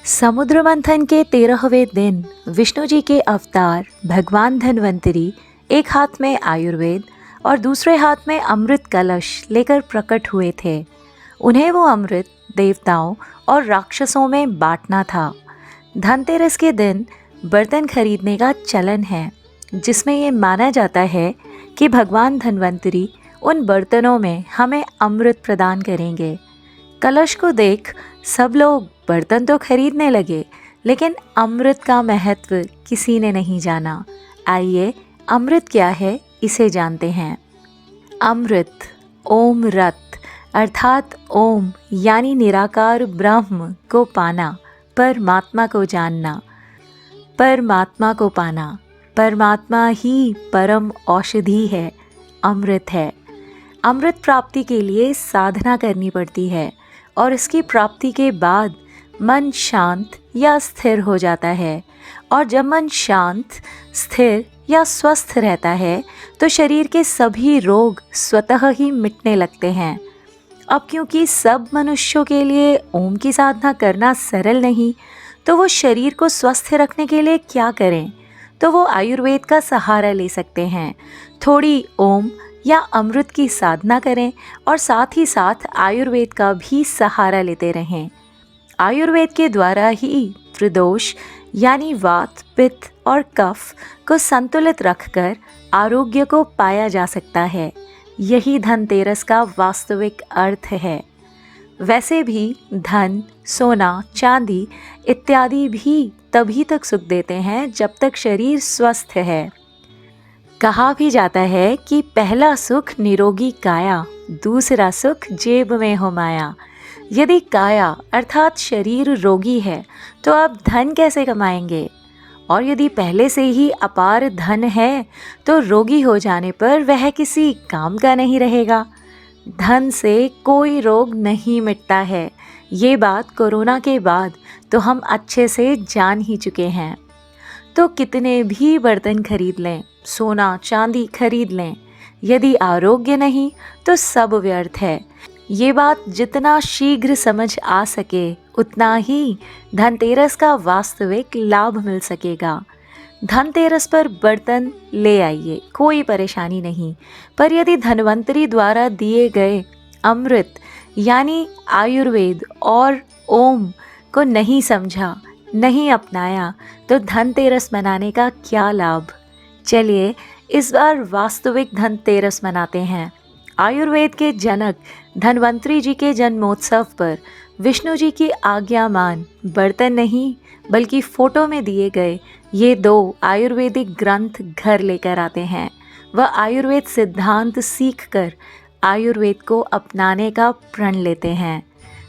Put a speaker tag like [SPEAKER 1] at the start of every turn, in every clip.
[SPEAKER 1] समुद्र मंथन के 13वें दिन विष्णु जी के अवतार भगवान धन्वंतरी एक हाथ में आयुर्वेद और दूसरे हाथ में अमृत कलश लेकर प्रकट हुए थे। उन्हें वो अमृत देवताओं और राक्षसों में बांटना था। धनतेरस के दिन बर्तन खरीदने का चलन है, जिसमें ये माना जाता है कि भगवान धन्वंतरी उन बर्तनों में हमें अमृत प्रदान करेंगे। कलश को देख सब लोग बर्तन तो खरीदने लगे, लेकिन अमृत का महत्व किसी ने नहीं जाना। आइए अमृत क्या है इसे जानते हैं। अमृत ओम रत अर्थात ओम यानी निराकार ब्रह्म को पाना, परमात्मा को जानना, परमात्मा को पाना। परमात्मा ही परम औषधि है, अमृत है। अमृत प्राप्ति के लिए साधना करनी पड़ती है और इसकी प्राप्ति के बाद मन शांत या स्थिर हो जाता है। और जब मन शांत, स्थिर या स्वस्थ रहता है तो शरीर के सभी रोग स्वतः ही मिटने लगते हैं। अब क्योंकि सब मनुष्यों के लिए ओम की साधना करना सरल नहीं, तो वो शरीर को स्वस्थ रखने के लिए क्या करें? तो वो आयुर्वेद का सहारा ले सकते हैं। थोड़ी ओम या अमृत की साधना करें और साथ ही साथ आयुर्वेद का भी सहारा लेते रहें। आयुर्वेद के द्वारा ही त्रिदोष यानी वात, पित्त और कफ को संतुलित रखकर आरोग्य को पाया जा सकता है। यही धनतेरस का वास्तविक अर्थ है। वैसे भी धन, सोना, चांदी इत्यादि भी तभी तक सुख देते हैं जब तक शरीर स्वस्थ है। कहा भी जाता है कि पहला सुख निरोगी काया, दूसरा सुख जेब में हो माया। यदि काया अर्थात शरीर रोगी है तो आप धन कैसे कमाएंगे? और यदि पहले से ही अपार धन है तो रोगी हो जाने पर वह किसी काम का नहीं रहेगा। धन से कोई रोग नहीं मिटता है। ये बात कोरोना के बाद तो हम अच्छे से जान ही चुके हैं। तो कितने भी बर्तन खरीद लें, सोना चांदी खरीद लें, यदि आरोग्य नहीं तो सब व्यर्थ है। ये बात जितना शीघ्र समझ आ सके उतना ही धनतेरस का वास्तविक लाभ मिल सकेगा। धनतेरस पर बर्तन ले आइए, कोई परेशानी नहीं। पर यदि धन्वंतरी द्वारा दिए गए अमृत यानी आयुर्वेद और ओम को नहीं समझा, नहीं अपनाया, तो धनतेरस मनाने का क्या लाभ? चलिए इस बार वास्तविक धनतेरस मनाते हैं। आयुर्वेद के जनक धन्वंतरी जी के जन्मोत्सव पर विष्णु जी की आज्ञा मान बर्तन नहीं बल्कि फोटो में दिए गए ये 2 आयुर्वेदिक ग्रंथ घर लेकर आते हैं। वह आयुर्वेद सिद्धांत सीखकर आयुर्वेद को अपनाने का प्रण लेते हैं।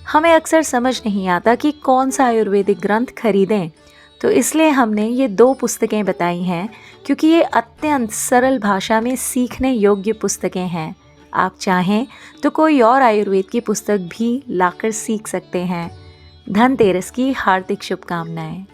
[SPEAKER 1] हमें अक्सर समझ नहीं आता कि कौन सा आयुर्वेदिक ग्रंथ खरीदें, तो इसलिए हमने ये 2 पुस्तकें बताई हैं, क्योंकि ये अत्यंत सरल भाषा में सीखने योग्य पुस्तकें हैं। आप चाहें तो कोई और आयुर्वेद की पुस्तक भी लाकर सीख सकते हैं। धनतेरस की हार्दिक शुभकामनाएं।